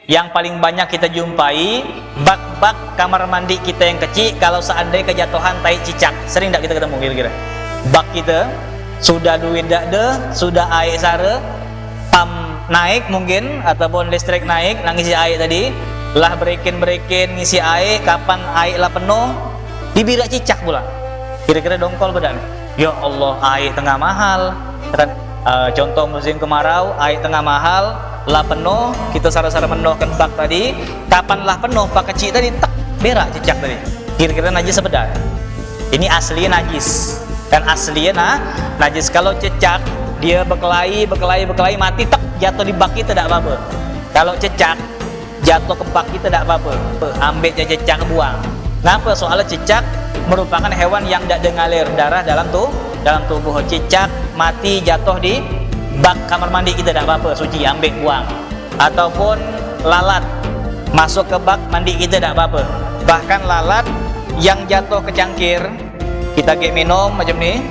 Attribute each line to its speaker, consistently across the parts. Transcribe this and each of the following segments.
Speaker 1: yang paling banyak kita jumpai bak-bak kamar mandi kita yang kecil. Kalau seandainya kejatuhan tai cicak, sering tak kita ketemu kira-kira? Bak kita sudah duit dak de, sudah air sare, pam naik mungkin ataupun listrik naik, ngisi air tadi, lah breaking ngisi air, kapan air lah penuh, dibirak cicak pula. Kira-kira dongkol badan. Ya Allah, air tengah mahal. Contoh musim kemarau, air tengah mahal, lah penuh, kita sara-sara menuhkan bak tadi, kapan lah penuh, pak kecil tadi, tak berak cicak tadi. Kira-kira najis sebedah. Ini asli najis. Kan aslinya najis. Kalau cicak dia berkelahi mati, tak jatuh di bak kita tidak apa-apa. Kalau cicak jatuh ke bak kita tidak apa-apa. Ambil cicak buang. Kenapa? Soalnya cicak merupakan hewan yang tidak mengalir darah dalam tubuh. Cicak mati jatuh di bak kamar mandi kita tidak apa-apa, suci, ambil buang. Ataupun lalat masuk ke bak mandi kita tidak apa-apa. Bahkan lalat yang jatuh ke cangkir kita minum macam ni,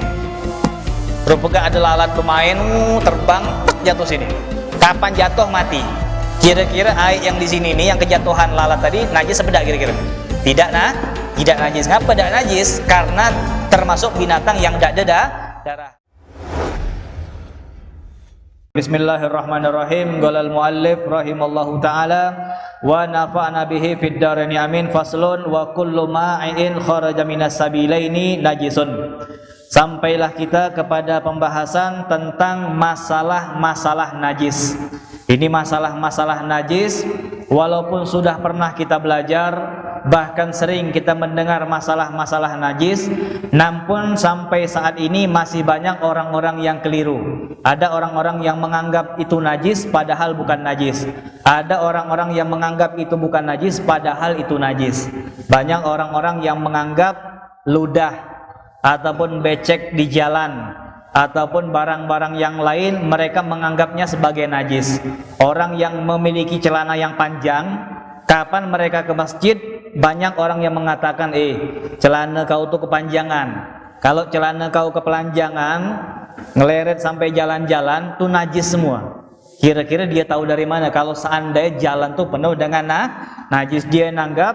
Speaker 1: rupanya ada lalat bermain terbang jatuh sini. Kapan jatuh mati? Kira-kira air yang di sini nih yang kejatuhan lalat tadi najis sebedak kira-kira? Tidak najis. Ngapa tidak najis? Karena termasuk binatang yang tidak ada darah. Bismillahirrahmanirrahim. Qala al-muallif rahimallahu taala wa nafa'na bihi fid dharain amin. Faslun wa kullu ma'in kharaja minas sabilaini najisun. Sampailah kita kepada pembahasan tentang masalah-masalah najis. Ini masalah-masalah najis walaupun sudah pernah kita belajar, bahkan sering kita mendengar masalah-masalah najis, namun sampai saat ini masih banyak orang-orang yang keliru. Ada orang-orang yang menganggap itu najis padahal bukan najis. Ada orang-orang yang menganggap itu bukan najis padahal itu najis. Banyak orang-orang yang menganggap ludah ataupun becek di jalan ataupun barang-barang yang lain mereka menganggapnya sebagai najis. Orang yang memiliki celana yang panjang, kapan mereka ke masjid, banyak orang yang mengatakan, celana kau tuh kepanjangan. Kalau celana kau kepanjangan, ngeleret sampai jalan-jalan, tuh najis semua. Kira-kira dia tahu dari mana? Kalau seandainya jalan tuh penuh dengan najis, dia nanggap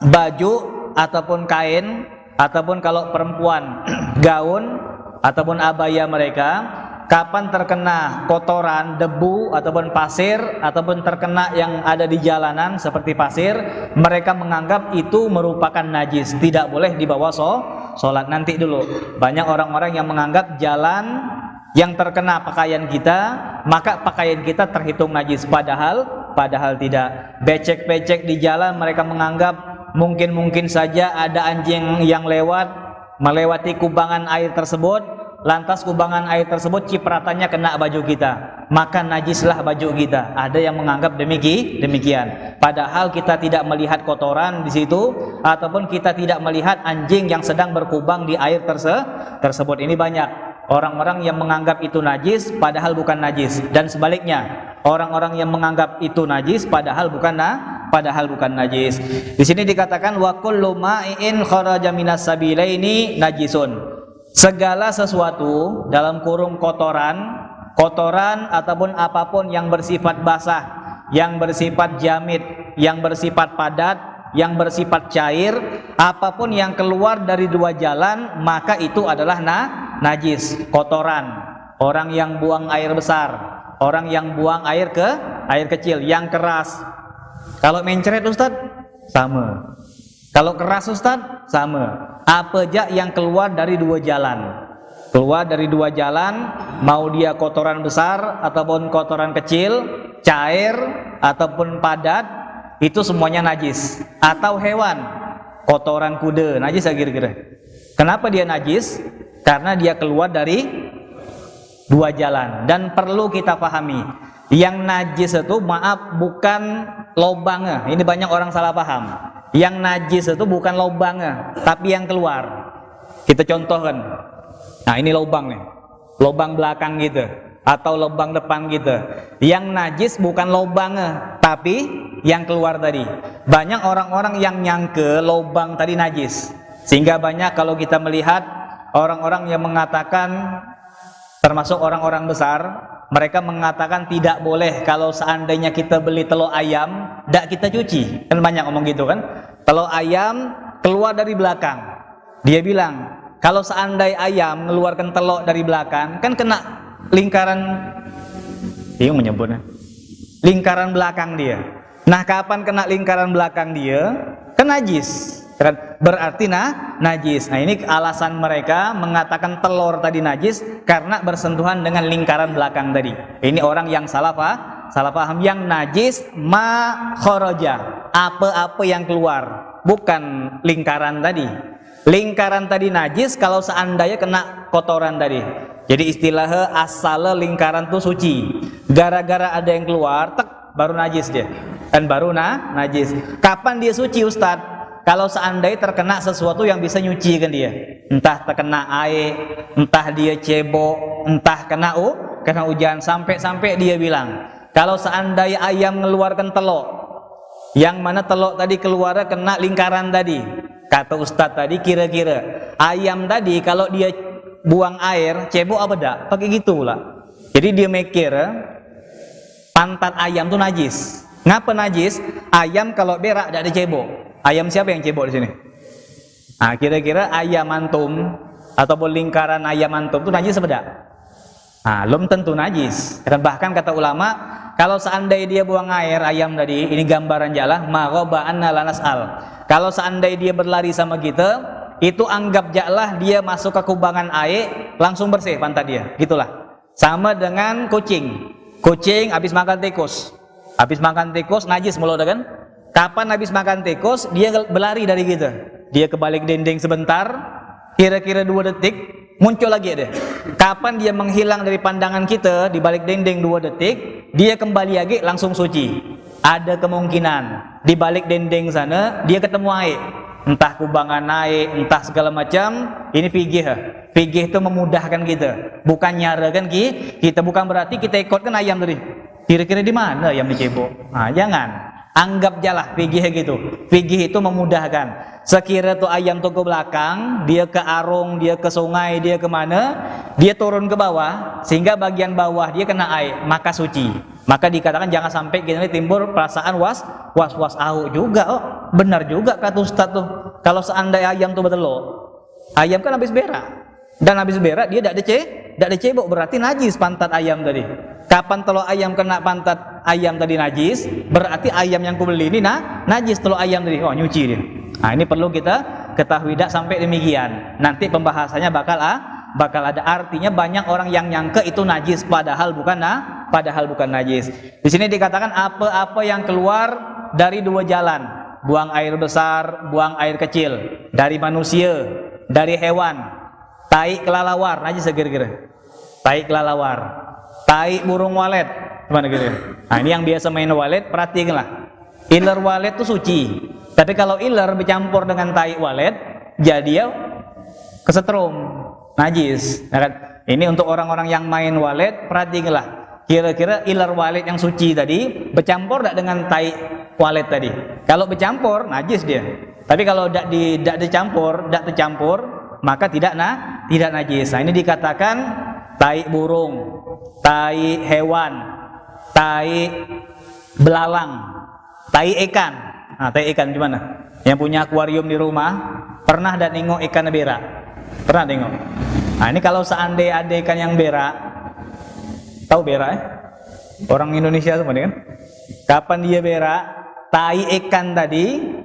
Speaker 1: baju ataupun kain, ataupun kalau perempuan gaun ataupun abaya mereka, kapan terkena kotoran, debu ataupun pasir, ataupun terkena yang ada di jalanan seperti pasir, mereka menganggap itu merupakan najis, tidak boleh dibawa sholat. Nanti dulu, banyak orang-orang yang menganggap jalan yang terkena pakaian kita, maka pakaian kita terhitung najis, padahal tidak. Becek-becek di jalan mereka menganggap mungkin saja ada anjing yang melewati kubangan air tersebut, lantas kubangan air tersebut cipratannya kena baju kita, maka najislah baju kita. Ada yang menganggap demikian, padahal kita tidak melihat kotoran di situ, ataupun kita tidak melihat anjing yang sedang berkubang di air tersebut. Ini banyak orang-orang yang menganggap itu najis padahal bukan najis, dan sebaliknya, orang-orang yang menganggap itu najis padahal bukan najis. Di sini dikatakan wa kullu ma'in kharaja minas sabilaini najisun. Segala sesuatu dalam kurung kotoran ataupun apapun yang bersifat basah, yang bersifat jamid, yang bersifat padat, yang bersifat cair, apapun yang keluar dari dua jalan, maka itu adalah najis, kotoran. Orang yang buang air besar, orang yang buang air kecil, yang keras. Kalau mencret Ustaz, sama. Kalau keras Ustaz, sama. Apa aja yang keluar dari dua jalan. Keluar dari dua jalan, mau dia kotoran besar ataupun kotoran kecil, cair ataupun padat, itu semuanya najis. Atau hewan, kotoran kuda, najis kira-kira. Kenapa dia najis? Karena dia keluar dari dua jalan. Dan perlu kita pahami, yang najis itu bukan lobangnya. Ini banyak orang salah paham. Yang najis itu bukan lobangnya, tapi yang keluar. Kita contohkan. Nah, ini lobang nih. Lobang belakang gitu atau lobang depan gitu. Yang najis bukan lobangnya, tapi yang keluar tadi. Banyak orang-orang yang nyangke lobang tadi najis. Sehingga banyak kalau kita melihat orang-orang yang mengatakan, termasuk orang-orang besar, Mereka mengatakan tidak boleh kalau seandainya kita beli telur ayam, tidak kita cuci. Kan banyak ngomong gitu kan. Telur ayam keluar dari belakang. Dia bilang, kalau seandainya ayam mengeluarkan telur dari belakang, kan kena lingkaran, bingung menyebutnya, lingkaran belakang dia. Nah, kapan kena lingkaran belakang dia? Kan najis. Berarti najis. Nah, ini alasan mereka mengatakan telur tadi najis karena bersentuhan dengan lingkaran belakang tadi. Ini orang yang salah paham. Yang najis ma kharaja, apa-apa yang keluar, bukan lingkaran tadi. Lingkaran tadi najis kalau seandainya kena kotoran tadi. Jadi istilahnya asal lingkaran tuh suci. Gara-gara ada yang keluar, tek, baru najis dia. Kan baru najis. Kapan dia suci, Ustadz? Kalau seandainya terkena sesuatu yang bisa nyucikan dia, entah terkena air, entah dia cebok, entah kena hujan, sampai dia bilang, kalau seandainya ayam mengeluarkan telur, yang mana telur tadi keluarnya kena lingkaran tadi, kata Ustadz tadi, kira-kira ayam tadi kalau dia buang air, cebok apa dak? Pakai gitu pula. Jadi dia mikir pantat ayam tuh najis. Ngapa najis? Ayam kalau berak tidak ada cebok. Ayam siapa yang cebok di sini? Nah, kira-kira ayam antum ataupun lingkaran ayam antum itu najis apa tidak? Nah, belum tentu najis. Dan bahkan kata ulama, kalau seandainya dia buang air ayam tadi, ini gambaran jalah, maghaba anna lanas'al. Kalau seandainya dia berlari sama kita, itu anggap jaklah dia masuk ke kubangan air, langsung bersih pantat dia. Gitulah. Sama dengan kucing. Kucing habis makan tikus. Habis makan tikus najis mulut kan? Kapan habis makan tikus, dia berlari dari kita. Dia ke balik dinding sebentar, kira-kira 2 detik, muncul lagi dia. Kapan dia menghilang dari pandangan kita, di balik dinding 2 detik, dia kembali lagi langsung suci. Ada kemungkinan, di balik dinding sana, dia ketemu air. Entah kubangan air, entah segala macam, ini fikih. Fikih itu memudahkan kita. Bukan nyarakan kita, bukan berarti kita ikutkan ayam tadi. Kira-kira di mana ayam dicebok? Nah, jangan. Anggap jalah fikih gitu. Fikih itu memudahkan. Sekira tuh ayam tuh ke belakang, dia ke arung, dia ke sungai, dia kemana, dia turun ke bawah, sehingga bagian bawah dia kena air, maka suci. Maka dikatakan jangan sampai kita timbul perasaan was juga. Oh, benar juga kata Ustaz tuh. Kalau seandainya ayam tuh bertelur, ayam kan habis berak, dan habis berak dia tidak dicebok, berarti najis pantat ayam tadi. Kapan telur ayam kena pantat ayam tadi najis, berarti ayam yang kubeli ini najis telur ayam tadi. Oh, nyuci dia. Nah, ini perlu kita ketahui tidak sampai demikian. Nanti pembahasannya bakal ada. Artinya banyak orang yang nyangka itu najis padahal bukan najis. Di sini dikatakan apa-apa yang keluar dari 2 jalan, buang air besar, buang air kecil, dari manusia, dari hewan, tai kelelawar, najis kira-kira. Tai kelelawar. Tai burung walet, gimana gitu? Nah, ini yang biasa main walet, perhatikanlah. Iler walet itu suci. Tapi kalau iler bercampur dengan tai walet, jadi ya kesetrum, najis. Nah, kan? Ini untuk orang-orang yang main walet, perhatikanlah. Kira-kira iler walet yang suci tadi bercampur tidak dengan tai walet tadi? Kalau bercampur, najis dia. Tapi kalau tidak tercampur, maka tidak najis. Nah, ini dikatakan tai burung, tai hewan, tai belalang, tai ikan. Nah, tai ikan gimana? Yang punya akuarium di rumah, pernah ada nengok ikan berak? Pernah nengok? Nah, ini kalau seandainya ada ikan yang berak, tahu berak ya? Orang Indonesia semua kan? Kapan dia berak? Tai ikan tadi,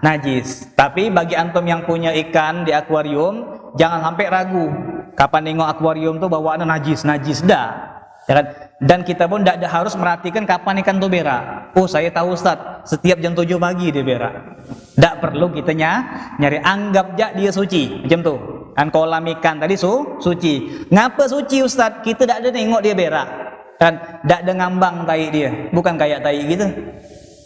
Speaker 1: najis. Tapi bagi antum yang punya ikan di akuarium, jangan sampai ragu. Kapan nengok akuarium tuh bawaannya najis dah. Ya kan? Dan kita pun tidak harus merhatikan kapan ikan tuh berak. Oh, saya tahu Ustaz, setiap jam 7 pagi dia berak. Tidak perlu kita nyari, anggap dia suci. Macam tuh. Kan kolam ikan tadi suci. Ngapa suci Ustaz? Kita tidak ada nengok dia berak. Dan tidak ada ngambang tai dia. Bukan kayak tai gitu.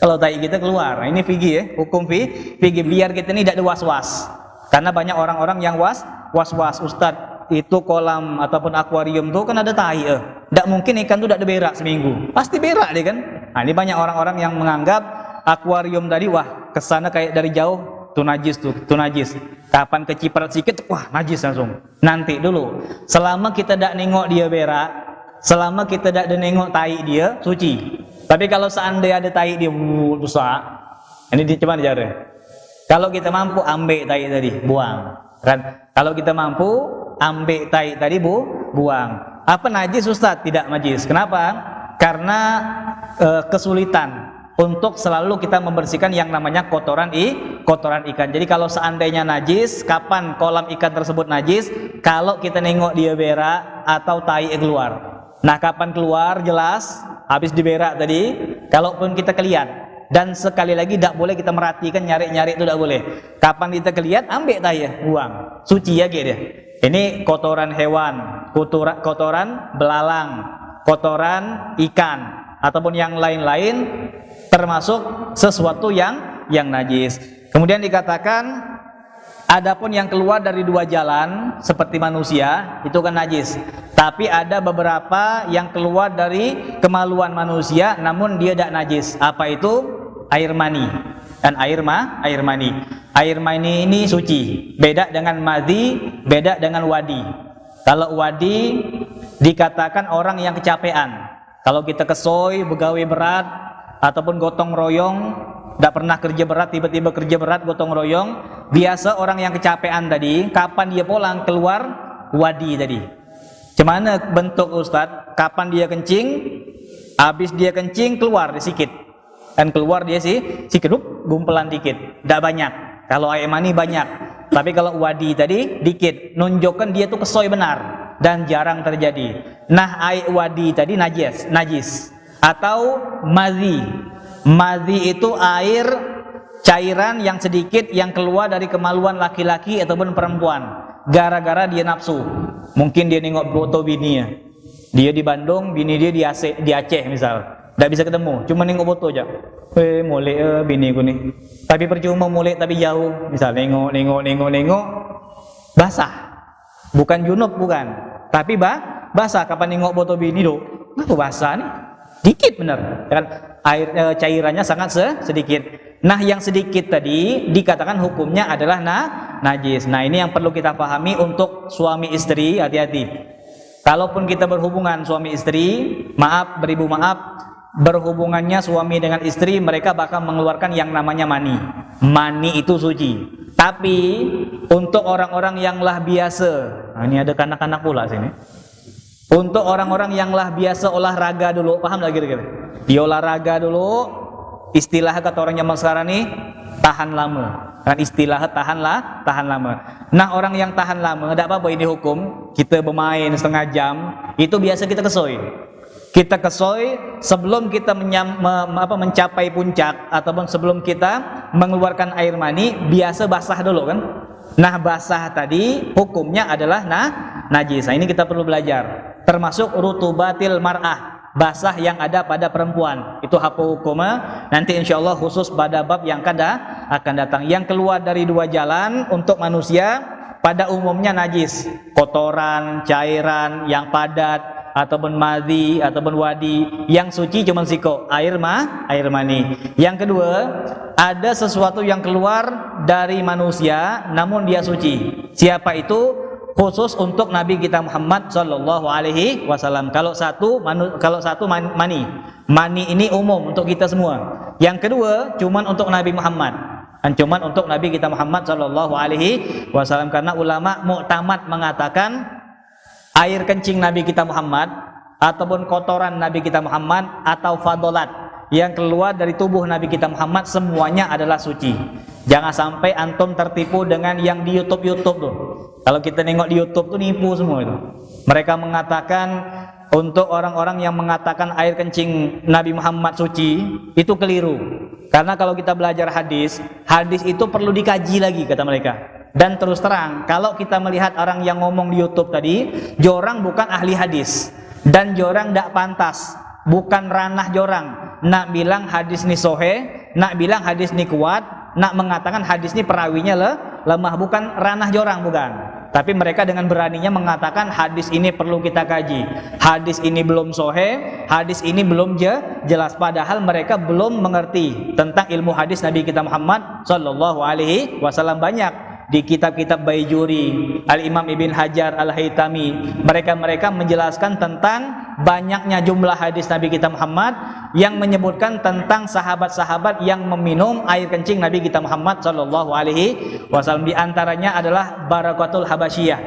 Speaker 1: Kalau tai kita keluar. Nah, ini fikih ya, hukum fikih, biar kita ini tidak ada was-was. Karena banyak orang-orang yang was-was, Ustaz, itu kolam ataupun akuarium tuh kan ada tai. Tidak mungkin ikan tuh tidak ada berak seminggu. Pasti berak dia kan. Nah, ini banyak orang-orang yang menganggap akuarium tadi, wah, kesana kayak dari jauh tuh najis. Kapan keciprat sedikit, wah, najis langsung. Nanti dulu. Selama kita tidak nengok dia berak, selama kita tidak ada nengok tai dia suci. Tapi kalau seandainya ada tai dia rusak, ini dia cuman dijarah. Kalau kita mampu ambil tai tadi, buang. Kan? Kalau kita mampu ambil tai tadi buang. Apa najis Ustaz? Tidak najis. Kenapa? Karena kesulitan untuk selalu kita membersihkan yang namanya kotoran ikan. Jadi kalau seandainya najis, kapan kolam ikan tersebut najis? Kalau kita nengok dia berak atau tai keluar. Nah, kapan keluar jelas habis diberak tadi, kalaupun kita kelihat. Dan sekali lagi tidak boleh kita merhatikan nyari-nyari itu tidak boleh. Kapan kita kelihat ambil tai buang. Suci ya dia. Ini kotoran hewan, kotoran belalang, kotoran ikan ataupun yang lain-lain termasuk sesuatu yang najis. Kemudian dikatakan adapun yang keluar dari dua jalan seperti manusia itu kan najis. Tapi ada beberapa yang keluar dari kemaluan manusia namun dia tidak najis. Apa itu? Air mani dan air mani. Air mani ini suci. Beda dengan madhi, beda dengan wadi. Kalau wadi dikatakan orang yang kecapean. Kalau kita kesoy, begawe berat ataupun gotong royong, tidak pernah kerja berat, tiba-tiba kerja berat gotong royong, biasa orang yang kecapean tadi, kapan dia pulang keluar wadi tadi. Cemana bentuk Ustadz? Kapan dia kencing? Habis dia kencing keluar sedikit, dan keluar dia sedikit, gumpelan dikit, tidak banyak. Kalau air mani banyak, tapi kalau wadi tadi dikit, nunjukkan dia tuh kesoy benar dan jarang terjadi. Nah, air wadi tadi najis. Atau madhi. Madhi itu air cairan yang sedikit yang keluar dari kemaluan laki-laki ataupun perempuan gara-gara dia nafsu. Mungkin dia nengok foto bininya, dia di Bandung, bini dia di Aceh misal, tidak bisa ketemu, cuma nengok foto aja. Molek bini ku nih, tapi percuma molek tapi jauh, misal nengok basah, bukan junub bukan, tapi basah. Kapan nengok foto bini do, apa basah nih? Dikit benar, kan air cairannya sangat sedikit. Nah, yang sedikit tadi dikatakan hukumnya adalah najis. Nah, ini yang perlu kita pahami untuk suami istri, hati-hati. Kalaupun kita berhubungan suami istri, beribu maaf, berhubungannya suami dengan istri, mereka bakal mengeluarkan yang namanya mani. Mani itu suci. Tapi untuk orang-orang yang lah biasa, nah ini ada kanak-kanak pula sini. Untuk orang-orang yang lah biasa olahraga dulu, paham lagi kira-kira? Dia olahraga dulu, istilah kata orang zaman sekarang nih, tahan lama. Kan istilah tahan lama. Nah, orang yang tahan lama, tidak apa-apa ini hukum. Kita bermain setengah jam, itu biasa kita kesoy. Kita kesoy sebelum kita mencapai puncak ataupun sebelum kita mengeluarkan air mani, biasa basah dulu kan? Nah, basah tadi hukumnya adalah najis. Nah, ini kita perlu belajar. Termasuk rutubatil mar'ah, basah yang ada pada perempuan. Itu apa hukumnya? Nanti insyaallah khusus pada bab yang akan datang. Yang keluar dari dua jalan untuk manusia pada umumnya najis. Kotoran, cairan yang padat ataupun madhi ataupun wadi. Yang suci cuma siko, air mani. Yang kedua, ada sesuatu yang keluar dari manusia namun dia suci. Siapa itu? Khusus untuk Nabi kita Muhammad Sallallahu Alaihi Wasallam. Kalau satu mani ini umum untuk kita semua. Yang kedua cuman untuk Nabi Muhammad, dan cuman untuk Nabi kita Muhammad Sallallahu Alaihi Wasallam, karena ulama mu'tamad mengatakan air kencing Nabi kita Muhammad ataupun kotoran Nabi kita Muhammad atau fadolat yang keluar dari tubuh Nabi kita Muhammad semuanya adalah suci. Jangan sampai antum tertipu dengan yang di YouTube tuh. Kalau kita nengok di YouTube tuh nipu semua itu. Mereka mengatakan, untuk orang-orang yang mengatakan air kencing Nabi Muhammad suci, itu keliru. Karena kalau kita belajar hadis itu perlu dikaji lagi kata mereka. Dan terus terang, kalau kita melihat orang yang ngomong di YouTube tadi, jorang bukan ahli hadis dan jorang tidak pantas, bukan ranah jorang. Nak bilang hadis ini sohe, nak bilang hadis ini kuat, nak mengatakan hadis ini perawinya lemah, bukan ranah jorang, bukan. Tapi mereka dengan beraninya mengatakan hadis ini perlu kita kaji, hadis ini belum sohe, hadis ini belum jelas, padahal mereka belum mengerti tentang ilmu hadis Nabi kita Muhammad Sallallahu Alaihi Wasallam. Banyak di kitab-kitab Baijuri, Al-Imam Ibn Hajar Al-Haytami, mereka menjelaskan tentang banyaknya jumlah hadis Nabi kita Muhammad yang menyebutkan tentang sahabat-sahabat yang meminum air kencing Nabi kita Muhammad sallallahu alaihi wasallam. Di antaranya adalah Barakatul Habasyiyah.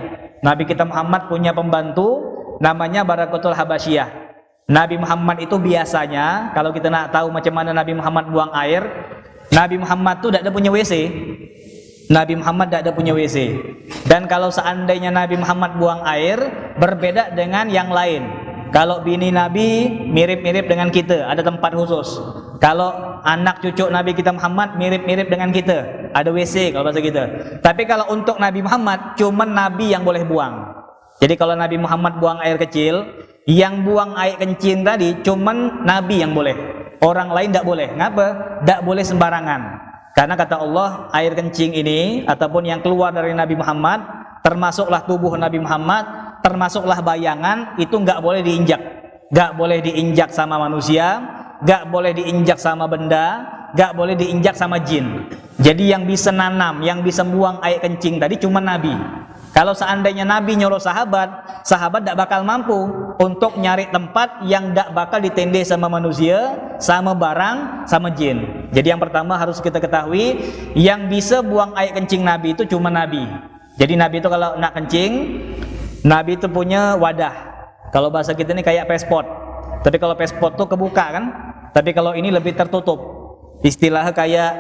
Speaker 1: Nabi kita Muhammad punya pembantu namanya Barakatul Habasyiyah. Nabi Muhammad itu biasanya, kalau kita nak tahu macam mana Nabi Muhammad buang air, Nabi Muhammad tuh tidak ada punya WC. Nabi Muhammad tidak ada punya WC. Dan kalau seandainya Nabi Muhammad buang air, berbeda dengan yang lain. Kalau bini Nabi mirip-mirip dengan kita, ada tempat khusus. Kalau anak cucu Nabi kita Muhammad mirip-mirip dengan kita, ada WC kalau bahasa kita. Tapi kalau untuk Nabi Muhammad, cuma Nabi yang boleh buang. Jadi kalau Nabi Muhammad buang air kecil, yang buang air kencing tadi cuma Nabi yang boleh. Orang lain tidak boleh. Ngapa? Tidak boleh sembarangan. Karena kata Allah, air kencing ini ataupun yang keluar dari Nabi Muhammad, termasuklah tubuh Nabi Muhammad, termasuklah bayangan, itu enggak boleh diinjak. Enggak boleh diinjak sama manusia, enggak boleh diinjak sama benda, enggak boleh diinjak sama jin. Jadi yang bisa nanam, yang bisa buang air kencing tadi cuma Nabi. Kalau seandainya Nabi nyuruh sahabat, sahabat tidak bakal mampu untuk nyari tempat yang tidak bakal ditendeh sama manusia, sama barang, sama jin. Jadi yang pertama harus kita ketahui, yang bisa buang air kencing Nabi itu cuma Nabi. Jadi Nabi itu kalau nak kencing, Nabi itu punya wadah. Kalau bahasa kita ini kayak pespot. Tapi kalau pespot itu kebuka kan? Tapi kalau ini lebih tertutup. Istilahnya kayak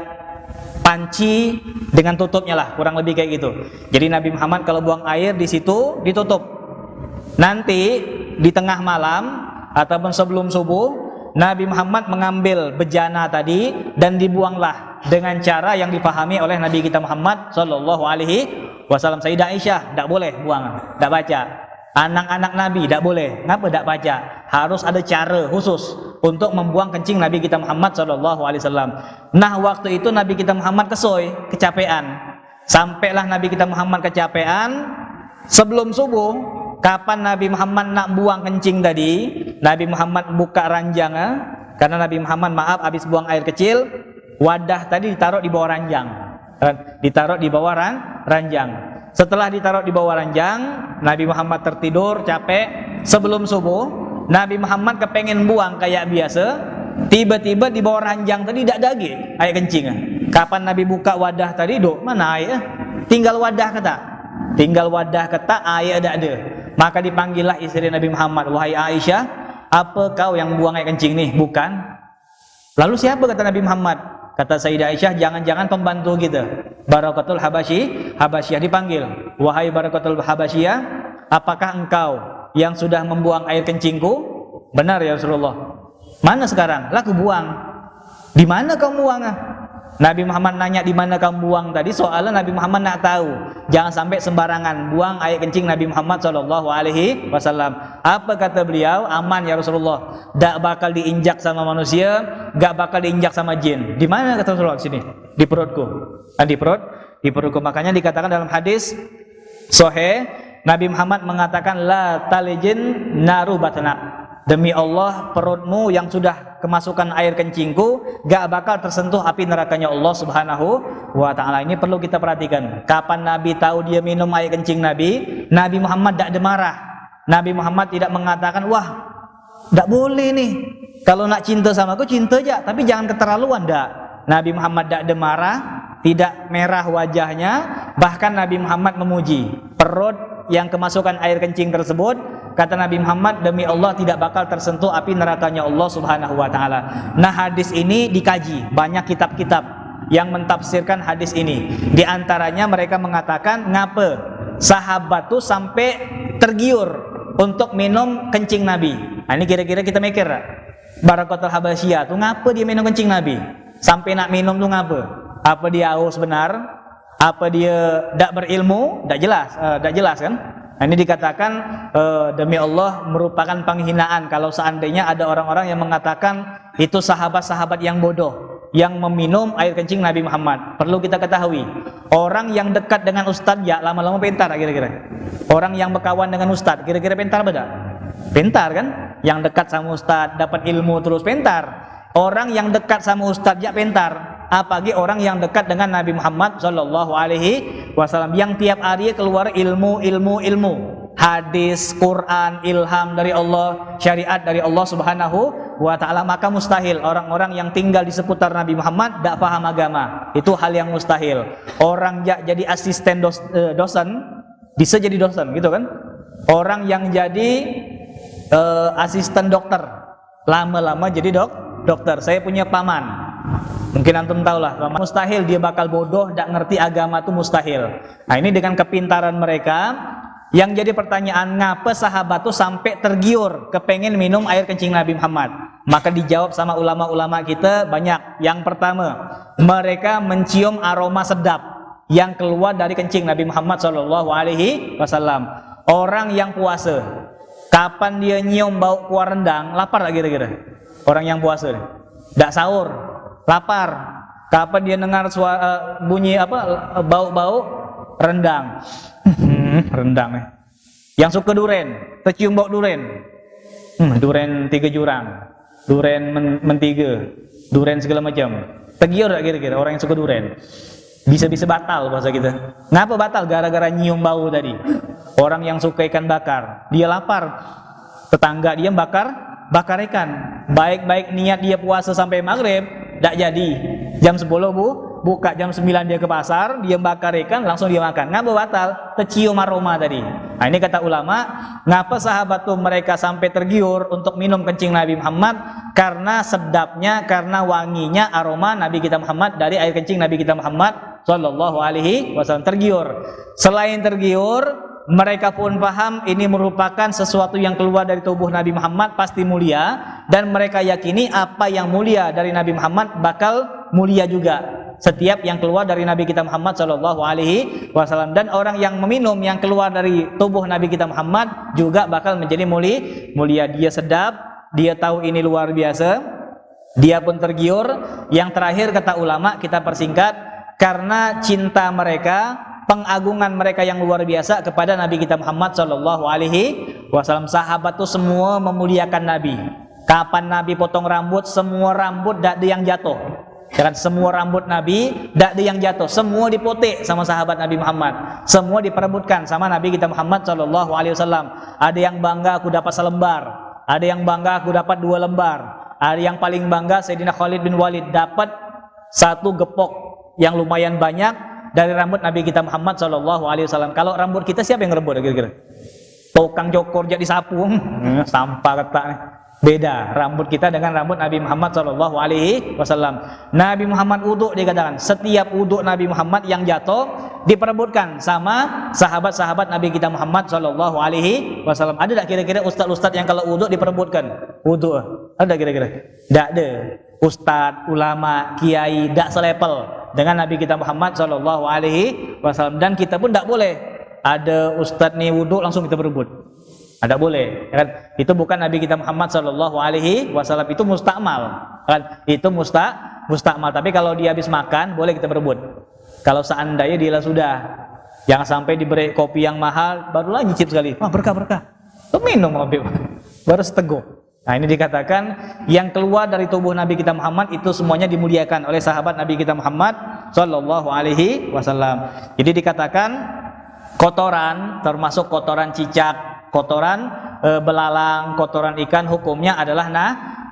Speaker 1: panci dengan tutupnya lah, kurang lebih kayak gitu. Jadi Nabi Muhammad kalau buang air di situ ditutup. Nanti di tengah malam ataupun sebelum subuh, Nabi Muhammad mengambil bejana tadi dan dibuanglah dengan cara yang dipahami oleh Nabi kita Muhammad sallallahu alaihi wasallam. Sayyidah Aisyah tidak boleh buang, tidak baca. Anak-anak Nabi tidak boleh. Kenapa tidak baca? Harus ada cara khusus untuk membuang kencing Nabi kita Muhammad SAW. Nah waktu itu Nabi kita Muhammad kesoy, kecapean. Sampailah Nabi kita Muhammad kecapean. Sebelum subuh, kapan Nabi Muhammad nak buang kencing tadi, Nabi Muhammad buka ranjang. Karena Nabi Muhammad maaf habis buang air kecil, wadah tadi ditaruh di bawah ranjang. Ditaruh di bawah ranjang. Setelah ditaruh di bawah ranjang, Nabi Muhammad tertidur, capek. Sebelum subuh, Nabi Muhammad kepengen buang kayak biasa. Tiba-tiba di bawah ranjang tadi tidak ada lagi air kencing. Kapan Nabi buka wadah tadi, dok, mana air? Tinggal wadah kata. Tinggal wadah kata, air tidak ada. Maka dipanggillah istri Nabi Muhammad, wahai Aisyah, apa kau yang buang air kencing nih? Bukan. Lalu siapa kata Nabi Muhammad? Kata Sayyidah Aisyah, jangan-jangan pembantu kita, Barakatul Habasyiyah. Dipanggil, wahai Barakatul Habasyiyah, apakah engkau yang sudah membuang air kencingku? Benar ya Rasulullah. Mana sekarang? Lah aku buang. Di mana kau buang? Nabi Muhammad nanya di mana kamu buang tadi, soalnya Nabi Muhammad nak tahu. Jangan sampai sembarangan buang air kencing Nabi Muhammad SAW. Apa kata beliau? Aman ya Rasulullah. Tak bakal diinjak sama manusia, gak bakal diinjak sama jin. Di mana kata Rasulullah? Sini, di perutku. Di perutku. Makanya dikatakan dalam hadis sahih, Nabi Muhammad mengatakan la talijin naru batna. Demi Allah, perutmu yang sudah kemasukan air kencingku gak bakal tersentuh api nerakanya Allah Subhanahu wa ta'ala. Ini perlu kita perhatikan. Kapan Nabi tahu dia minum air kencing Nabi, Nabi Muhammad tidak ada marah. Nabi Muhammad tidak mengatakan, wah tidak boleh nih, kalau nak cinta sama aku cinta aja, tapi jangan keterlaluan. Tidak. Nabi Muhammad tidak ada marah, tidak merah wajahnya. Bahkan Nabi Muhammad memuji perut yang kemasukan air kencing tersebut. Kata Nabi Muhammad, demi Allah tidak bakal tersentuh api nerakanya Allah Subhanahu wa ta'ala. Nah hadis ini dikaji, banyak kitab-kitab yang mentafsirkan hadis ini. Di antaranya mereka mengatakan, ngapa sahabat tuh sampai tergiur untuk minum kencing Nabi. Nah ini kira-kira kita mikir, Barakatul Habasyiyah tuh ngapa dia minum kencing Nabi? Sampai nak minum tuh ngapa? Apa dia haus benar? Apa dia tidak berilmu? Tidak jelas kan? Nah, ini dikatakan demi Allah merupakan penghinaan kalau seandainya ada orang-orang yang mengatakan itu sahabat-sahabat yang bodoh yang meminum air kencing Nabi Muhammad. Perlu kita ketahui, orang yang dekat dengan ustadz ya lama-lama pintar kira-kira. Orang yang berkawan dengan ustadz kira-kira pintar beda? Pintar kan? Yang dekat sama ustadz dapat ilmu terus pintar. Orang yang dekat sama ustadz ya pintar. Apalagi orang yang dekat dengan Nabi Muhammad SAW yang tiap hari keluar ilmu. hadis, Quran, ilham dari Allah, syariat dari Allah Subhanahu wa ta'ala, maka mustahil orang-orang yang tinggal di seputar Nabi Muhammad tidak paham agama. Itu hal yang mustahil. Orang jadi asisten dosen bisa jadi dosen gitu kan. Orang yang jadi asisten dokter lama-lama jadi dokter. Saya punya paman, mungkin antum tahu lah, mustahil dia bakal bodoh, tidak ngerti agama, itu mustahil. Nah ini dengan kepintaran mereka, yang jadi pertanyaan, ngapa sahabat tuh sampai tergiur kepengen minum air kencing Nabi Muhammad? Maka dijawab sama ulama-ulama kita banyak. Yang pertama, mereka mencium aroma sedap yang keluar dari kencing Nabi Muhammad SAW. Orang yang puasa, kapan dia nyium bau kuah rendang, lapar tak kira-kira? Orang yang puasa, tidak sahur, lapar. Kapan dia dengar suara bunyi apa, bau-bau rendang, rendang nih. Yang suka duren, tercium bau duren, duren 3 jurang, duren mentiga, duren segala macam. Tergiur tak kira-kira orang yang suka duren? Bisa-bisa batal bahasa kita. Ngapa batal? Gara-gara nyium bau tadi. Orang yang suka ikan bakar, dia lapar, tetangga dia bakar ikan. Baik-baik niat dia puasa sampai maghrib, tak jadi. Jam 10 buka, jam 9 dia ke pasar, dia bakar ikan, langsung dia makan. Ngapa batal? Tercium aroma tadi. Nah ini kata ulama, ngapa sahabat tuh mereka sampai tergiur untuk minum kencing Nabi Muhammad? Karena sedapnya, karena wanginya aroma Nabi kita Muhammad dari air kencing Nabi kita Muhammad Sallallahu Alaihi Wasallam. Tergiur. Selain tergiur, mereka pun paham ini merupakan sesuatu yang keluar dari tubuh Nabi Muhammad, pasti mulia, dan mereka yakini apa yang mulia dari Nabi Muhammad bakal mulia juga. Setiap yang keluar dari Nabi kita Muhammad Sallallahu Alaihi Wasallam, dan orang yang meminum yang keluar dari tubuh Nabi kita Muhammad juga bakal menjadi mulia. Dia sedap, dia tahu ini luar biasa, dia pun tergiur. Yang terakhir kata ulama, kita persingkat, karena cinta mereka, pengagungan mereka yang luar biasa kepada Nabi kita Muhammad Sallallahu Alaihi Wasallam. Sahabat tuh semua memuliakan Nabi. Kapan Nabi potong rambut, semua rambut tak ada yang jatuh. Kan semua rambut Nabi tak ada yang jatuh, semua dipotek sama sahabat Nabi Muhammad, semua diperebutkan sama Nabi kita Muhammad Sallallahu Alaihi Wasallam. Ada yang bangga aku dapat selembar, ada yang bangga aku dapat 2 lembar, ada yang paling bangga Sayyidina Khalid bin Walid dapat 1 gepok yang lumayan banyak dari rambut Nabi kita Muhammad Sallallahu Alaihi Wasallam. Kalau rambut kita siapa yang ngerebut kira-kira? Tukang cokor jadi sapu, sampah kata nih. Beda rambut kita dengan rambut Nabi Muhammad Sallallahu Alaihi Wasallam. Nabi Muhammad wudhu, dikatakan setiap wudhu Nabi Muhammad yang jatuh diperebutkan sama sahabat-sahabat Nabi kita Muhammad Sallallahu Alaihi Wasallam. Ada tak kira-kira ustad-ustad yang kalau wudhu diperebutkan wudhu? Ada kira-kira? Tak ada. Ustad, ulama, kiai tak selepel dengan Nabi kita Muhammad Sallallahu Alaihi Wasallam. Dan kita pun tak boleh ada ustad nih wudhu langsung kita berebut. Ada boleh, kan? Itu bukan Nabi kita Muhammad Sallallahu Alaihi Wasallam, itu mustakmal, kan? Itu mustakmal. Tapi kalau dia habis makan, boleh kita berebut. Kalau seandainya dia sudah, jangan sampai diberi kopi yang mahal, barulah nyicip sekali. Wah berkah. Tuh minum kopi, baru seteguk. Nah ini dikatakan yang keluar dari tubuh Nabi kita Muhammad itu semuanya dimuliakan oleh sahabat Nabi kita Muhammad Sallallahu Alaihi Wasallam. Jadi dikatakan kotoran, termasuk kotoran cicak, kotoran belalang, kotoran ikan, hukumnya adalah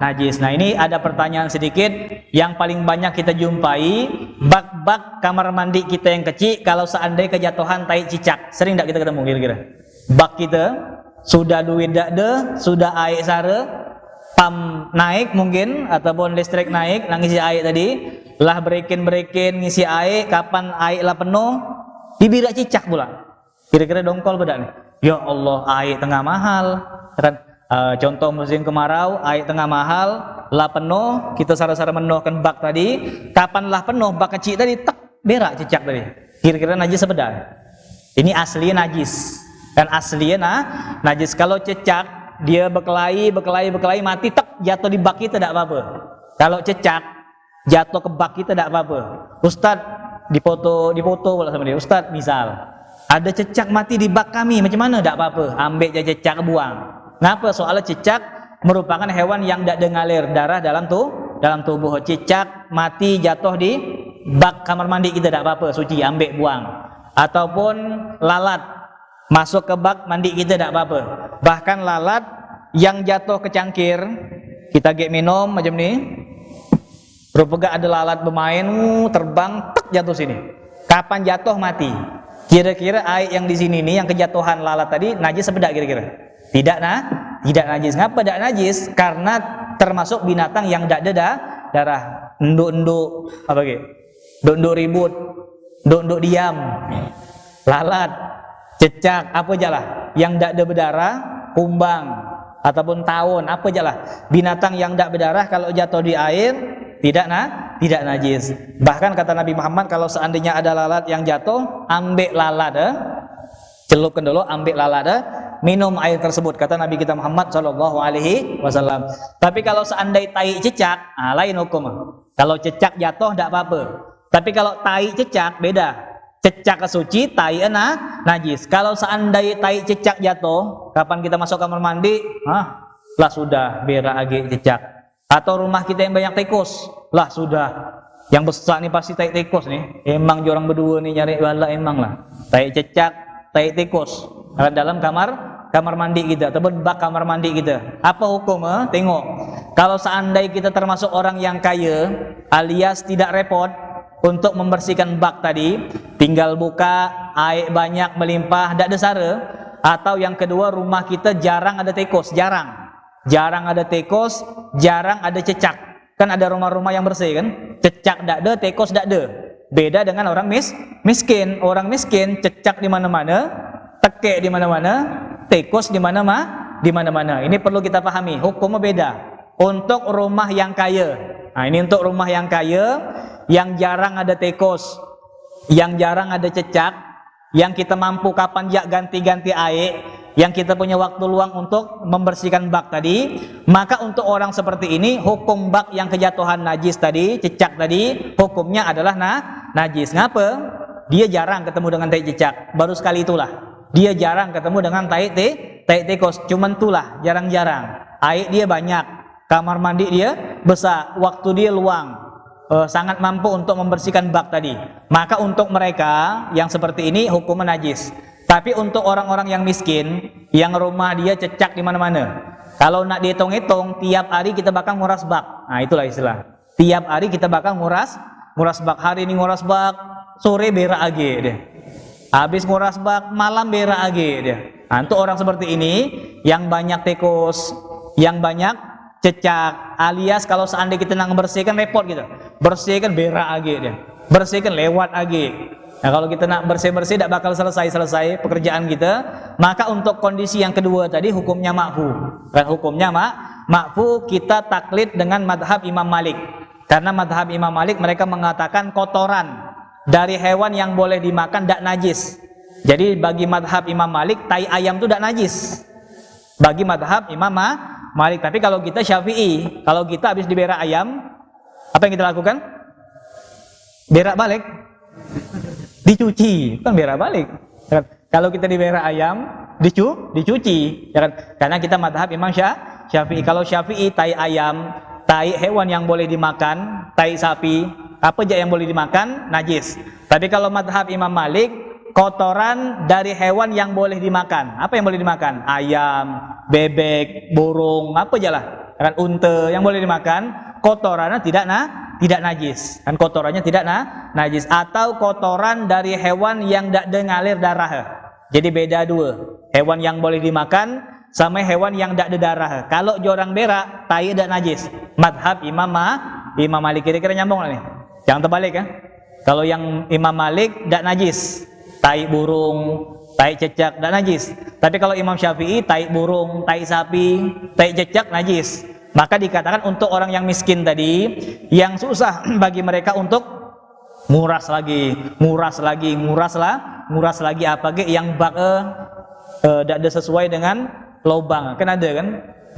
Speaker 1: najis. Nah ini ada pertanyaan sedikit yang paling banyak kita jumpai, bak-bak kamar mandi kita yang kecil kalau seandainya kejatuhan tai cicak, sering tak kita ketemu kira-kira? Bak kita sudah duit tak ada, sudah air sare, pam naik mungkin ataupun listrik naik, ngisi air tadi, lah breaking ngisi air, kapan air lah penuh, dibirak cicak pula. Kira-kira dongkol beda nih. Ya Allah, air tengah mahal, kan? Contoh musim kemarau, air tengah mahal, lah penuh, kita sara-sara menuhkan bak tadi, kapan lah penuh bak kecil tadi, tak berak cicak tadi. Kira-kira najis apa dah? Ini aslinya najis, dan aslinya najis. Kalau cicak dia berkelahi mati, tak jatuh di bak kita tak apa-apa. Kalau cicak jatuh ke bak kita tak apa-apa. Ustad dipoto pula sama dia. Ustad misal ada cecak mati di bak kami, macam mana? Tak apa-apa, ambil je cecak buang. Kenapa? Soalnya cecak merupakan hewan yang tidak mengalir darah dalam tubuh. Cecak mati jatuh di bak kamar mandi kita tak apa-apa, suci, ambil buang. Ataupun lalat masuk ke bak mandi kita tidak apa-apa. Bahkan lalat yang jatuh ke cangkir, kita minum macam ni, rupanya ada lalat bermain, terbang, tek, jatuh sini. Kapan jatuh mati? Kira-kira air yang di sini nih, yang kejatuhan lalat tadi, najis apa tidak kira-kira? Tidak najis. Ngapa tidak najis? Karena termasuk binatang yang tidak ada darah. Enduk-enduk apa gitu? Enduk-enduk ribut, enduk-enduk diam, lalat, cecak, apa aja lah yang tidak ada berdarah, kumbang ataupun tawon, apa aja lah binatang yang tidak berdarah kalau jatuh di air tidak najis. Bahkan kata Nabi Muhammad, kalau seandainya ada lalat yang jatuh, ambil lalat, celupkan dulu, ambil lalat, minum air tersebut, kata Nabi kita Muhammad SAW. Tapi kalau seandainya tai cecak, lain hukum. Kalau cecak jatuh tidak apa-apa. Tapi kalau tai cecak beda. Cecak suci, tai najis. Kalau seandainya tai cecak jatuh, kapan kita masuk kamar mandi? Lah sudah berak agi cecak. Atau rumah kita yang banyak tikus, lah sudah. Yang besar nih pasti tai tikus nih. Emang jorang berdua nih nyari wala, emang lah. Tai cecak, tai tikus dalam kamar mandi kita ataupun bak kamar mandi kita. Apa hukum? Tengok. Kalau seandainya kita termasuk orang yang kaya alias tidak repot untuk membersihkan bak tadi, tinggal buka, air banyak melimpah, tidak ada sara. Atau yang kedua, rumah kita jarang ada tikus, jarang ada tikus, jarang ada cecak. Kan ada rumah-rumah yang bersih kan, cecak tidak ada, tikus tidak ada. Beda dengan orang miskin. Orang miskin cecak di mana-mana, tekek di mana-mana, tikus di mana-mana. Ini perlu kita pahami, hukumnya beda. Untuk rumah yang kaya, ini untuk rumah yang kaya, yang jarang ada tikus, yang jarang ada cecak, yang kita mampu kapan jak ganti-ganti air, yang kita punya waktu luang untuk membersihkan bak tadi, maka untuk orang seperti ini, hukum bak yang kejatuhan najis tadi, cecak tadi, hukumnya adalah najis. Ngapa? Dia jarang ketemu dengan tai cecak, baru sekali itulah. Dia jarang ketemu dengan tai tikus, cuman itulah, jarang-jarang. Air dia banyak, kamar mandi dia besar, waktu dia luang, sangat mampu untuk membersihkan bak tadi. Maka untuk mereka yang seperti ini hukumnya najis. Tapi untuk orang-orang yang miskin, yang rumah dia cecak di mana-mana, kalau nak dihitung-hitung, tiap hari kita bakal nguras bak. Itulah istilah. Tiap hari kita bakal nguras bak. Hari ini nguras bak, sore berak lagi dia. Habis nguras bak, malam berak lagi dia. Untuk orang seperti ini, yang banyak tikus, yang banyak cecak, alias kalau seandainya kita nak bersihkan repot gitu. Bersihkan berak lagi dia. Bersihkan lewat lagi. Nah, kalau kita nak bersih-bersih tidak bakal selesai pekerjaan kita. Maka untuk kondisi yang kedua tadi hukumnya ma'fu. Dan hukumnya ma'fu, kita taklid dengan madhab Imam Malik. Karena madhab Imam Malik mereka mengatakan kotoran dari hewan yang boleh dimakan tidak najis. Jadi bagi madhab Imam Malik, tai ayam itu tidak najis. Bagi madhab Imam Malik. Tapi kalau kita Syafi'i, kalau kita habis diberak ayam, apa yang kita lakukan? Berak balik. Dicuci, bukan berak balik. Kalau kita diberak ayam, dicuci, ya kan? Karena kita madhab Imam Syafi'i. Kalau Syafi'i, tai ayam, tai hewan yang boleh dimakan, tai sapi, apa aja yang boleh dimakan, najis. Tapi kalau madhab Imam Malik, kotoran dari hewan yang boleh dimakan. Apa yang boleh dimakan? Ayam, bebek, burung, apa aja lah. Kan unta yang boleh dimakan, kotorannya tidak najis. Kan kotorannya tidak najis. Atau kotoran dari hewan yang tidak ngalir darah. Jadi beda dua. Hewan yang boleh dimakan sama hewan yang tidak ada darah. Kalau jorang berak, tai tidak najis. Madhab Imam Malik. Kira-kira nyambung lah nih. Jangan terbalik ya. Kalau yang Imam Malik tidak najis. Tai burung, tai cecak tidak najis. Tapi kalau Imam Syafi'i, tai burung, tai sapi, tai cecak najis. Maka dikatakan untuk orang yang miskin tadi, yang susah bagi mereka untuk nguras lagi apa ke yang bak tidak ada sesuai dengan lubang. Kan ada kan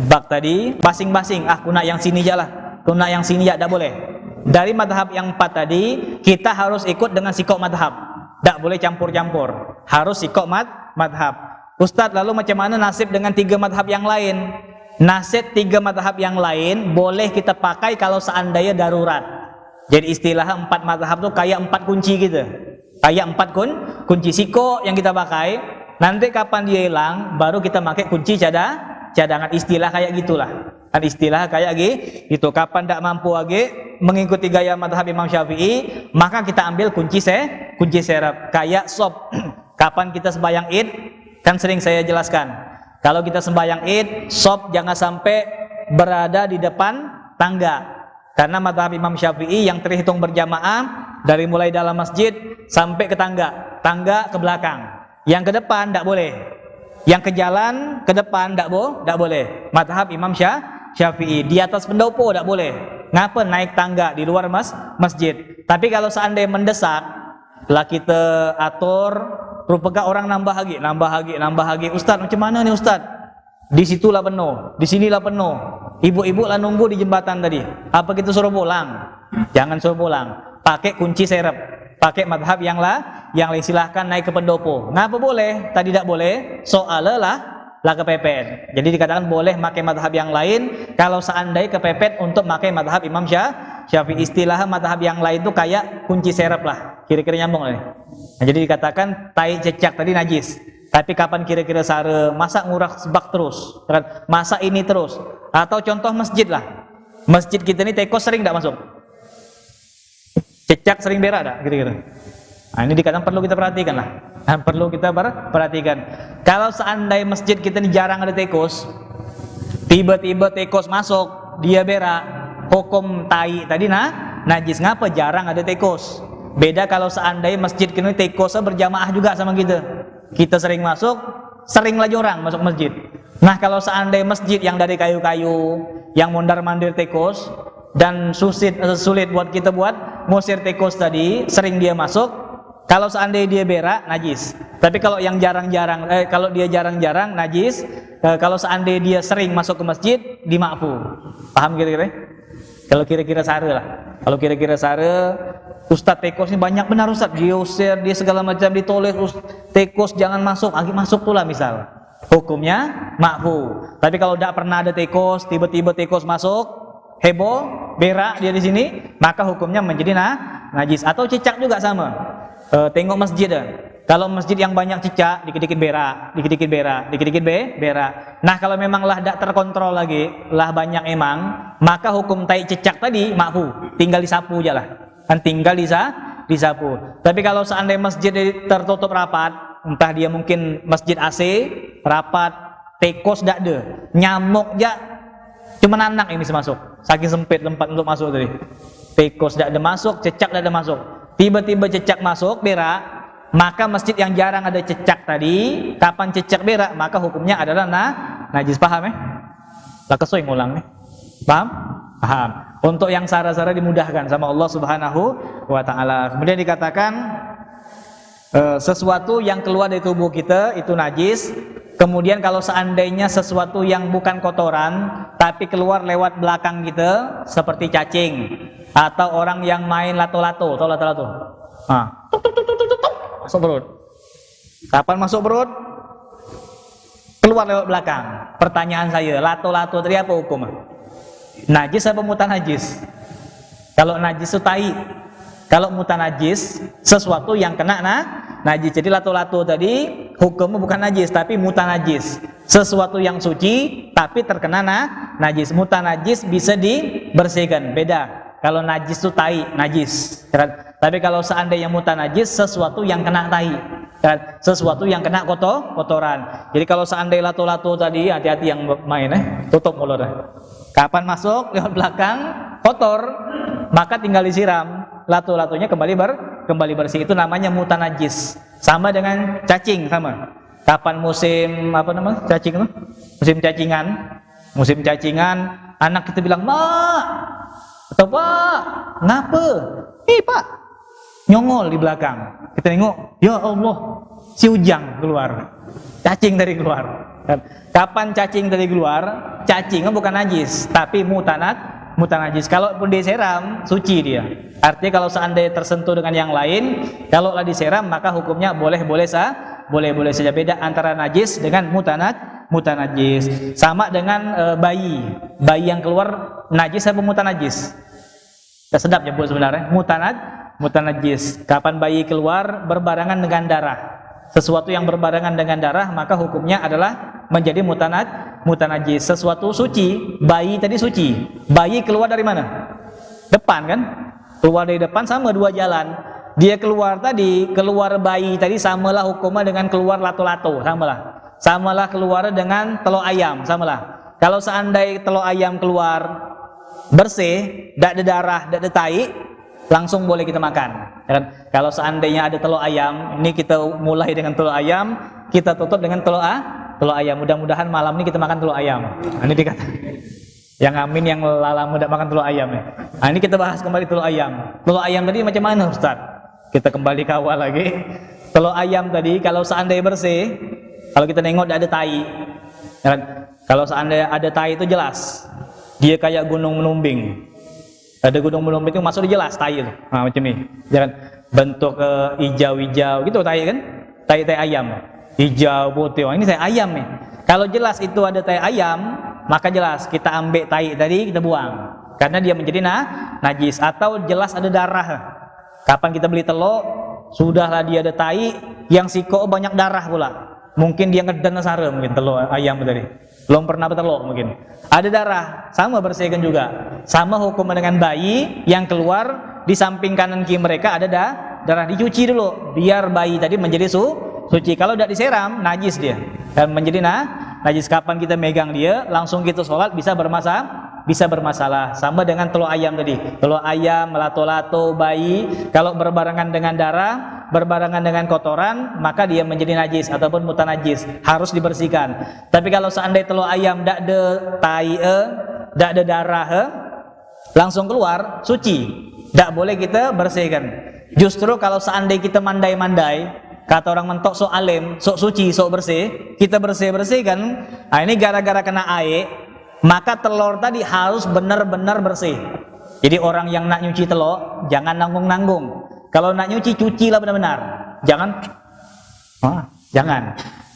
Speaker 1: bak tadi basing-basing, aku nak yang sini aja lah, aku nak yang sini ya, tidak boleh. Dari madhab yang 4 tadi, kita harus ikut dengan sikok madhab, tidak boleh campur-campur, harus sikok madhab. Ustadz, lalu macam mana nasib dengan 3 madhab yang lain? Nasib 3 madhab yang lain boleh kita pakai kalau seandainya darurat. Jadi istilah 4 madhab itu kayak 4 kunci gitu. Kayak 4 kunci. Siko yang kita pakai Nanti kapan dia hilang, baru kita pakai kunci cadangan, istilah kayak gitulah. Kan istilah kayak gitu. Kapan tidak mampu lagi mengikuti gaya mazhab Imam Syafi'i, maka kita ambil kunci serep. Kayak sop. Kapan kita sembahyang Id, kan sering saya jelaskan. Kalau kita sembahyang Id, sop jangan sampai berada di depan tangga. Karena mazhab Imam Syafi'i yang terhitung berjamaah dari mulai dalam masjid sampai ke tangga ke belakang. Yang ke depan tidak boleh. Yang ke jalan ke depan tidak boleh. Mazhab Imam Syafi'i. Di atas pendopo tidak boleh. Ngapa naik tangga di luar masjid? Tapi kalau seandainya mendesak, lah kita atur, rupanya orang nambah lagi. Ustaz, macam mana nih Ustaz? Di situlah penuh, di sinilah penuh. Ibu-ibu lah nunggu di jembatan tadi. Apa kita suruh pulang? Jangan suruh pulang. Pakai kunci serep. Pakai madhab yang lain, silahkan naik ke pendopo. Ngapa boleh? Tadi tidak boleh. Soalnya lah kepepet. Jadi dikatakan boleh pakai madhab yang lain kalau seandainya kepepet untuk pakai madhab Imam Syafi'i. Istilah madhab yang lain itu kayak kunci serep lah. Kira-kira nyambung lah. Nah, jadi dikatakan tai cecak tadi najis. Tapi kapan kira-kira sare, masa ngurak sebak terus, masa ini terus, atau contoh masjid lah, masjid kita ini teko sering tidak masuk, cecak sering berak tak kira-kira. Nah, ini dikatakan perlu kita perhatikan lah, perlu kita perhatikan. Kalau seandainya masjid kita ini jarang ada tekos, tiba-tiba tekos masuk, dia berak, hukum tai tadi najis. Ngapa jarang ada tekos? Beda kalau seandainya masjid kita ini tekosnya berjamaah juga sama kita. Kita sering masuk, sering lagi orang masuk masjid. Nah, kalau seandainya masjid yang dari kayu-kayu, yang mondar-mandir tekos, dan sulit buat kita buat ngusir tekos tadi, sering dia masuk. Kalau seandainya dia berak, najis. Tapi kalau yang kalau dia jarang-jarang, najis. Kalau seandainya dia sering masuk ke masjid, dimakfu. Paham kira-kira? Kalau kira-kira sare lah. Kalau kira-kira sare, Ustadz tekos ini banyak benar Ustadz, dia usir, dia segala macam ditoleh, tekos jangan masuk, masuk tuh lah misal. Hukumnya makfu. Tapi kalau tidak pernah ada tekos, tiba-tiba tekos masuk, heboh, berak dia di sini, maka hukumnya menjadi najis. Atau cicak juga sama. Tengok masjid Kalau masjid yang banyak cicak, dikit-dikit berak. Nah, kalau memang lah tidak terkontrol lagi, lah banyak emang, maka hukum tai cicak tadi makfu, tinggal disapu aja lah. Kan tinggal disapu. Tapi kalau seandainya masjid tertutup rapat, entah dia mungkin masjid AC rapat, tekos tidak ada, nyamuk aja cuma anak ini bisa masuk, saking sempit tempat untuk masuk tadi. Tekos tidak ada masuk, cecak tidak ada masuk. Tiba-tiba cecak masuk berak, maka masjid yang jarang ada cecak tadi, kapan cecak berak, maka hukumnya adalah najis. Paham Lah kesoy ngulang nih. Paham? Untuk yang sara-sara dimudahkan sama Allah Subhanahu wa ta'ala. Kemudian dikatakan sesuatu yang keluar dari tubuh kita itu najis. Kemudian kalau seandainya sesuatu yang bukan kotoran tapi keluar lewat belakang kita, seperti cacing atau orang yang main lato-lato, tahu lato-lato? Masuk perut. Kapan masuk perut? Keluar lewat belakang. Pertanyaan saya, lato-lato tadi apa hukum? Najis apa mutanajis? Kalau najis itu tai. Kalau mutanajis, sesuatu yang kena najis. Jadi lato-lato tadi hukumnya bukan najis tapi mutanajis. Sesuatu yang suci tapi terkena najis. Mutanajis bisa dibersihkan. Beda. Kalau najis itu tai, najis. Tapi kalau seandainya mutanajis, sesuatu yang kena tai. Sesuatu yang kena kotoran. Jadi kalau seandainya lato-lato tadi, hati-hati yang main tutup mulut. Kapan masuk lewat belakang kotor, maka tinggal disiram, lato-latonya kembali bersih. Itu namanya mutanajis. Sama dengan cacing, sama. Kapan musim cacing itu? Musim cacingan, anak kita bilang, "Mak," atau "Pak, ngapa?" "Pak, nyongol di belakang." Kita nengok, ya Allah, si ujang keluar, cacing dari keluar. Kapan cacing tadi keluar? Cacingnya bukan najis, tapi mutanajis. Kalaupun diseram, suci dia. Artinya kalau seandainya tersentuh dengan yang lain, kalau diseram maka hukumnya boleh-boleh saja. Beda antara najis dengan mutanajis. Sama dengan bayi yang keluar najis apa mutanajis? Sedap nyebut sebenarnya mutanajis. Kapan bayi keluar berbarengan dengan darah. Sesuatu yang berbarengan dengan darah maka hukumnya adalah menjadi mutanajis. Sesuatu suci, bayi tadi suci. Bayi keluar dari mana? Depan kan? Keluar dari depan sama dua jalan. Dia keluar bayi tadi samalah hukumnya dengan keluar lato-lato, samalah keluar dengan telur ayam, samalah. Kalau seandainya telur ayam keluar bersih, tidak ada darah, tidak ada tai, langsung boleh kita makan. Kalau seandainya ada telur ayam, ini kita mulai dengan telur ayam, kita tutup dengan telur ayam. Mudah-mudahan malam ini kita makan telur ayam. Ini dikata yang amin, yang lama tidak makan telur ayam ya. Nah, ini kita bahas kembali telur ayam. Telur ayam tadi macam mana Ustaz? Kita kembali ke awal lagi. Telur ayam tadi kalau seandainya bersih, kalau kita nengok tidak ada tai. Kalau seandainya ada tai itu jelas dia kayak gunung menumbing. Ada gunung menumbing itu masuk jelas tai itu. Nah, macam ni. Jangan bentuk hijau-hijau gitu tai kan? Tai ayam. Hijau putih. Ini tai ayam nih. Kalau jelas itu ada tai ayam, maka jelas kita ambil tai tadi kita buang karena dia menjadi najis. Atau jelas ada darah. Kapan kita beli telur, sudahlah dia ada tai, yang siko banyak darah pula. Mungkin dia ngedan sara mungkin telur ayam tadi. Belum pernah bertelur mungkin. Ada darah, sama bersihkan juga. Sama hukum dengan bayi yang keluar di samping kanan kiri mereka ada darah, dicuci dulu biar bayi tadi menjadi suci. Kalau tidak diseram, najis dia. Dan menjadi najis. Kapan kita megang dia, langsung kita sholat bisa bermasalah. Sama dengan telur ayam tadi. Telur ayam, lato-lato, bayi, kalau berbarengan dengan darah, berbarengan dengan kotoran, maka dia menjadi najis ataupun mutanajis, harus dibersihkan. Tapi kalau seandainya telur ayam tidak ada tai, tidak ada darah, langsung keluar, suci, tidak boleh kita bersihkan. Justru kalau seandainya kita mandai-mandai, kata orang mentok sok alim, sok suci, sok bersih, kita bersihkan. Nah, ini gara-gara kena air, maka telur tadi harus benar-benar bersih. Jadi orang yang nak nyuci telur jangan nanggung-nanggung. Kalau nak nyuci, cucilah benar-benar. Jangan.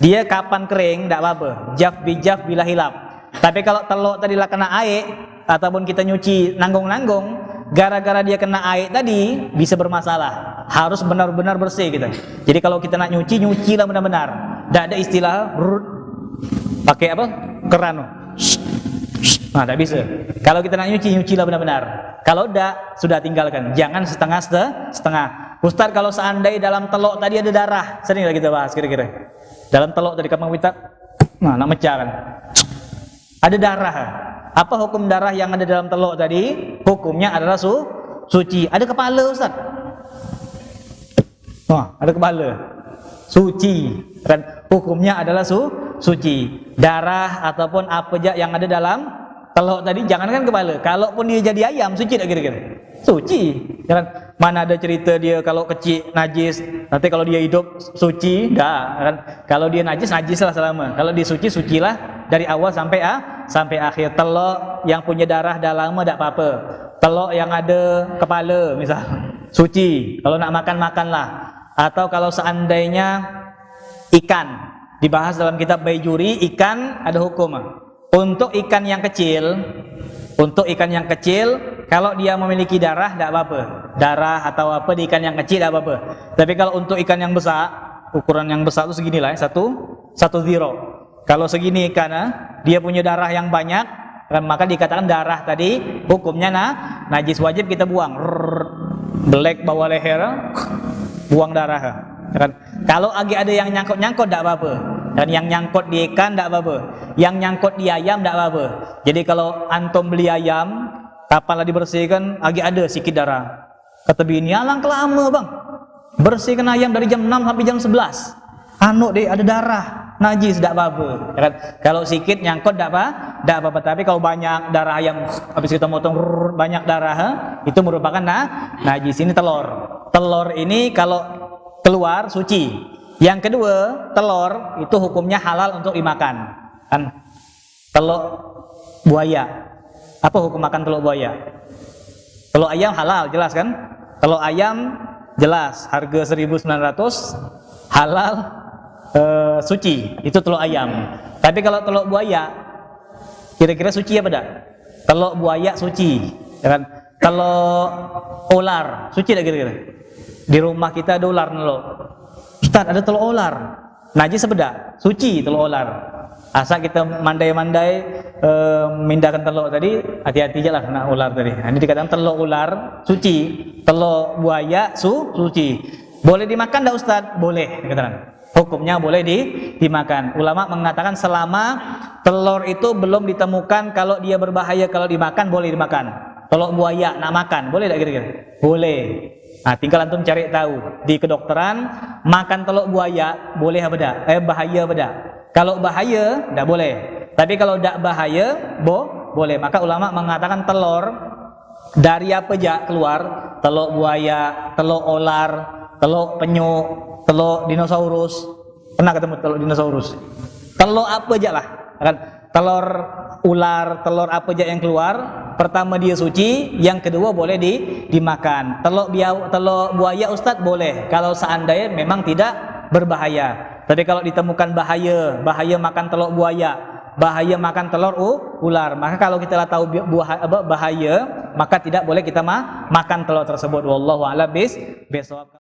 Speaker 1: Dia kapan kering tidak apa-apa. Jaf bijaf bila hilap. Tapi kalau telur tadi lah kena air ataupun kita nyuci nanggung-nanggung, gara-gara dia kena air tadi bisa bermasalah. Harus benar-benar bersih kita. Jadi kalau kita nak nyuci, nyucilah benar-benar. Tidak ada istilah pakai apa? Keran. Nah, tak bisa. Kalau kita nak nyuci, nyucilah benar-benar. Kalau tidak, sudah tinggalkan. Jangan setengah. Ustaz, kalau seandainya dalam telur tadi ada darah, sering kita bahas kira-kira. Dalam telur tadi kapan kita, nak mecah kan? Ada darah. Apa hukum darah yang ada dalam telur tadi? Hukumnya adalah suci. Ada kepala Ustaz? Ada kepala. Suci. Kan hukumnya adalah suci. Darah ataupun apa saja yang ada dalam telur tadi, jangankan kepala. Kalaupun dia jadi ayam, suci tak kira-kira? Suci. Kan mana ada cerita dia kalau kecil najis, nanti kalau dia hidup suci? Enggak. Kan kalau dia najislah selama. Kalau dia sucilah dari awal sampai akhir. Telur yang punya darah dah lama tak apa-apa. Telur yang ada kepala misal, suci. Kalau nak makanlah. Atau kalau seandainya ikan, dibahas dalam kitab Baijuri, ikan ada hukum. Untuk ikan yang kecil, kalau dia memiliki darah tidak apa-apa. Darah atau apa di ikan yang kecil tidak apa-apa. Tapi kalau untuk ikan yang besar, ukuran yang besar itu seginilah, satu zero. Kalau segini ikan, dia punya darah yang banyak, maka dikatakan darah tadi hukumnya najis, wajib kita buang. Belek bawah leher, buang darah. Kan? Kalau ada yang nyangkut tidak apa-apa. Dan yang nyangkut di ikan tidak apa-apa. Yang nyangkut di ayam tidak apa-apa. Jadi kalau antum beli ayam, kapanlah dibersihkan, ada sikit darah. Kata bini, alang kelama bang, bersihkan ayam dari jam 6 sampai jam 11. Ada darah, najis, tidak apa-apa. Kan? Kalau sikit nyangkut tidak apa-apa. Tapi kalau banyak darah ayam, habis kita motong banyak darah, itu merupakan najis. Ini telur. Telur ini kalau keluar suci. Yang kedua, telur itu hukumnya halal untuk dimakan. Kan? Telur buaya. Apa hukum makan telur buaya? Telur ayam halal, jelas kan? Telur ayam jelas, harga 1.900, halal, suci. Itu telur ayam. Tapi kalau telur buaya, kira-kira suci apa tak? Telur buaya suci, kan? Telur ular suci tak kira-kira? Di rumah kita ada ular nelo. Ustaz, Ustaz, ada telur ular. Najis beda, suci telur ular. Asal kita mandai-mandai mindahkan telur tadi, hati-hati aja lah kena ular tadi. Ini dikatakan telur ular suci, telur buaya suci. Boleh dimakan enggak Ustaz? Boleh, dikatakan. Hukumnya boleh dimakan. Ulama mengatakan selama telur itu belum ditemukan kalau dia berbahaya kalau dimakan, boleh dimakan. Telur buaya nak makan, boleh tak kira-kira? Boleh. Nah, tinggal antum cari tahu di kedokteran makan telur buaya boleh apa tak? Bahaya apa tak? Kalau bahaya tak boleh. Tapi kalau tak bahaya boleh. Maka ulama mengatakan telur dari apa aja keluar? Telur buaya, telur ular, telur penyu, telur dinosaurus. Pernah ketemu telur dinosaurus? Telur apa aja lah. Kan telur ular, telur apa aja yang keluar, pertama dia suci, yang kedua boleh dimakan. Telur buaya Ustaz boleh kalau seandainya memang tidak berbahaya. Tapi kalau ditemukan bahaya makan telur buaya, bahaya makan telur ular, maka kalau kita tahu bahaya, maka tidak boleh kita makan telur tersebut. Wallahu a'lam bishawab.